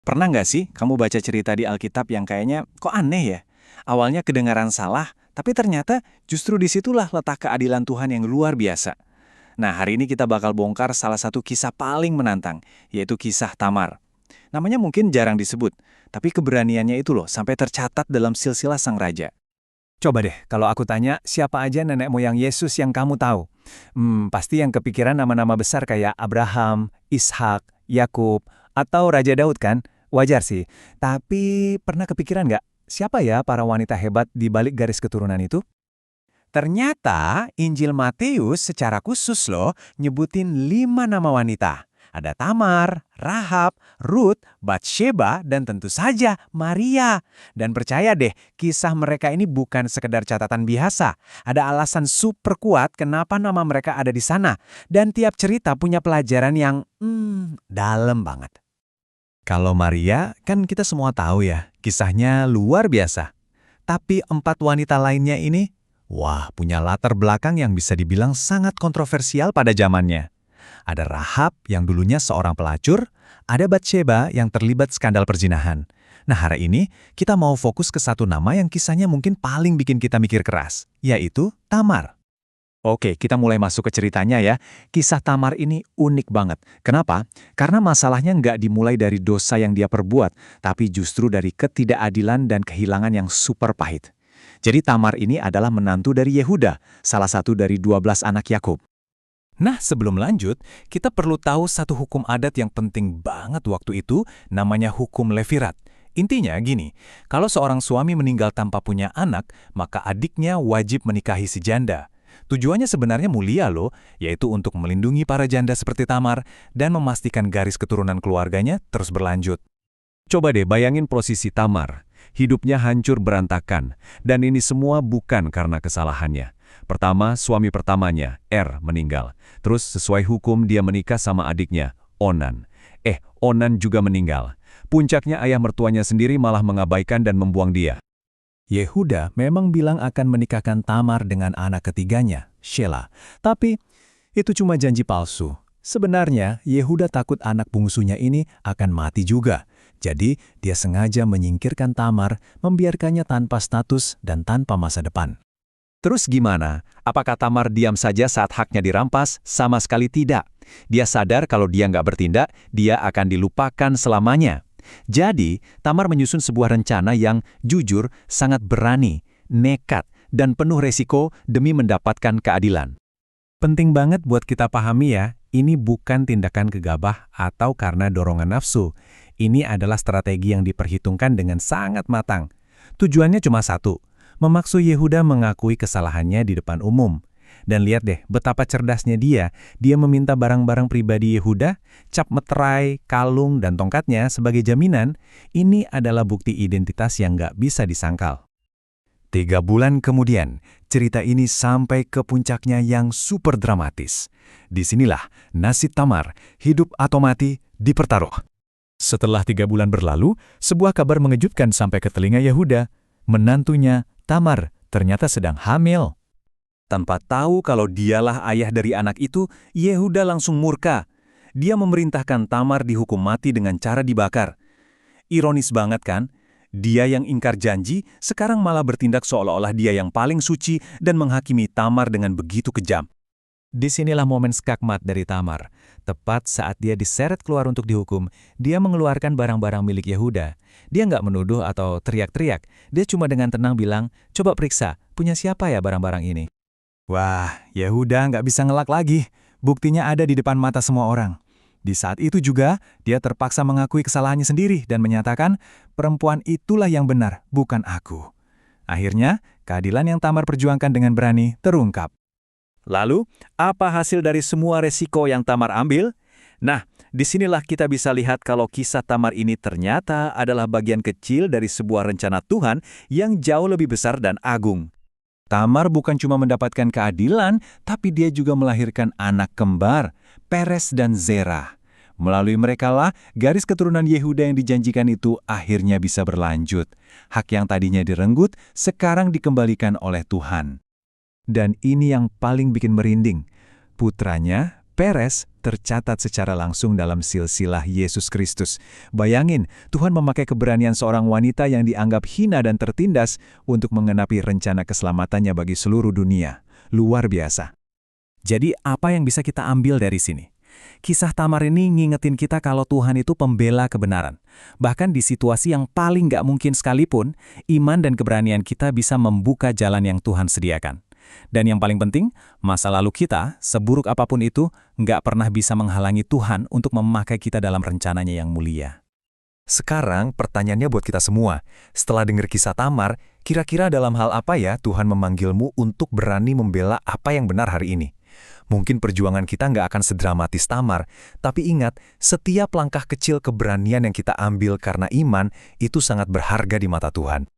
Pernah nggak sih kamu baca cerita di Alkitab yang kayaknya kok aneh ya? Awalnya kedengaran salah, tapi ternyata justru disitulah letak keadilan Tuhan yang luar biasa. Nah, hari ini kita bakal bongkar salah satu kisah paling menantang, yaitu kisah Tamar. Namanya mungkin jarang disebut, tapi keberaniannya itu loh sampai tercatat dalam silsilah sang raja. Coba deh, kalau aku tanya, siapa aja nenek moyang Yesus yang kamu tahu? Pasti yang kepikiran nama-nama besar kayak Abraham, Ishak, Yakub, atau Raja Daud kan? Wajar sih. Tapi pernah kepikiran nggak, siapa ya para wanita hebat di balik garis keturunan itu? Ternyata Injil Matius secara khusus loh nyebutin 5 nama wanita. Ada Tamar, Rahab, Ruth, Batsheba, dan tentu saja Maria. Dan percaya deh, kisah mereka ini bukan sekedar catatan biasa. Ada alasan super kuat kenapa nama mereka ada di sana. Dan tiap cerita punya pelajaran yang dalam banget. Kalau Maria, kan kita semua tahu ya, kisahnya luar biasa. Tapi 4 wanita lainnya ini, wah, punya latar belakang yang bisa dibilang sangat kontroversial pada zamannya. Ada Rahab yang dulunya seorang pelacur, ada Batsheba yang terlibat skandal perzinahan. Nah, hari ini kita mau fokus ke satu nama yang kisahnya mungkin paling bikin kita mikir keras, yaitu Tamar. Oke, kita mulai masuk ke ceritanya ya. Kisah Tamar ini unik banget. Kenapa? Karena masalahnya nggak dimulai dari dosa yang dia perbuat, tapi justru dari ketidakadilan dan kehilangan yang super pahit. Jadi Tamar ini adalah menantu dari Yehuda, salah satu dari 12 anak Yakub. Nah, sebelum lanjut, kita perlu tahu satu hukum adat yang penting banget waktu itu, namanya hukum Levirat. Intinya gini, kalau seorang suami meninggal tanpa punya anak, maka adiknya wajib menikahi si janda. Tujuannya sebenarnya mulia loh, yaitu untuk melindungi para janda seperti Tamar dan memastikan garis keturunan keluarganya terus berlanjut. Coba deh bayangin posisi Tamar. Hidupnya hancur berantakan, dan ini semua bukan karena kesalahannya. Pertama, suami pertamanya, meninggal. Terus sesuai hukum dia menikah sama adiknya, Onan. Onan juga meninggal. Puncaknya ayah mertuanya sendiri malah mengabaikan dan membuang dia. Yehuda memang bilang akan menikahkan Tamar dengan anak ketiganya, Shelah. Tapi itu cuma janji palsu. Sebenarnya, Yehuda takut anak bungsunya ini akan mati juga. Jadi, dia sengaja menyingkirkan Tamar, membiarkannya tanpa status dan tanpa masa depan. Terus gimana? Apakah Tamar diam saja saat haknya dirampas? Sama sekali tidak. Dia sadar kalau dia nggak bertindak, dia akan dilupakan selamanya. Jadi, Tamar menyusun sebuah rencana yang jujur, sangat berani, nekat, dan penuh resiko demi mendapatkan keadilan. Penting banget buat kita pahami ya, ini bukan tindakan gegabah atau karena dorongan nafsu. Ini adalah strategi yang diperhitungkan dengan sangat matang. Tujuannya cuma satu, memaksa Yehuda mengakui kesalahannya di depan umum. Dan lihat deh betapa cerdasnya dia meminta barang-barang pribadi Yehuda, cap meterai, kalung, dan tongkatnya sebagai jaminan. Ini adalah bukti identitas yang nggak bisa disangkal. 3 bulan kemudian, cerita ini sampai ke puncaknya yang super dramatis. Disinilah nasib Tamar, hidup atau mati, dipertaruh. Setelah 3 bulan berlalu, sebuah kabar mengejutkan sampai ke telinga Yehuda. Menantunya, Tamar, ternyata sedang hamil. Tanpa tahu kalau dialah ayah dari anak itu, Yehuda langsung murka. Dia memerintahkan Tamar dihukum mati dengan cara dibakar. Ironis banget kan? Dia yang ingkar janji, sekarang malah bertindak seolah-olah dia yang paling suci dan menghakimi Tamar dengan begitu kejam. Disinilah momen skakmat dari Tamar. Tepat saat dia diseret keluar untuk dihukum, dia mengeluarkan barang-barang milik Yehuda. Dia nggak menuduh atau teriak-teriak. Dia cuma dengan tenang bilang, coba periksa, punya siapa ya barang-barang ini? Wah, Yehuda nggak bisa ngelak lagi. Buktinya ada di depan mata semua orang. Di saat itu juga, dia terpaksa mengakui kesalahannya sendiri dan menyatakan, perempuan itulah yang benar, bukan aku. Akhirnya, keadilan yang Tamar perjuangkan dengan berani terungkap. Lalu, apa hasil dari semua resiko yang Tamar ambil? Nah, disinilah kita bisa lihat kalau kisah Tamar ini ternyata adalah bagian kecil dari sebuah rencana Tuhan yang jauh lebih besar dan agung. Tamar bukan cuma mendapatkan keadilan, tapi dia juga melahirkan anak kembar, Peres dan Zerah. Melalui merekalah, garis keturunan Yehuda yang dijanjikan itu akhirnya bisa berlanjut. Hak yang tadinya direnggut, sekarang dikembalikan oleh Tuhan. Dan ini yang paling bikin merinding. Putranya, Peres, tercatat secara langsung dalam silsilah Yesus Kristus. Bayangin, Tuhan memakai keberanian seorang wanita yang dianggap hina dan tertindas untuk menggenapi rencana keselamatannya bagi seluruh dunia. Luar biasa. Jadi apa yang bisa kita ambil dari sini? Kisah Tamar ini ngingetin kita kalau Tuhan itu pembela kebenaran. Bahkan di situasi yang paling nggak mungkin sekalipun, iman dan keberanian kita bisa membuka jalan yang Tuhan sediakan. Dan yang paling penting, masa lalu kita, seburuk apapun itu, nggak pernah bisa menghalangi Tuhan untuk memakai kita dalam rencananya yang mulia. Sekarang pertanyaannya buat kita semua. Setelah dengar kisah Tamar, kira-kira dalam hal apa ya Tuhan memanggilmu untuk berani membela apa yang benar hari ini? Mungkin perjuangan kita nggak akan sedramatis Tamar, tapi ingat, setiap langkah kecil keberanian yang kita ambil karena iman, itu sangat berharga di mata Tuhan.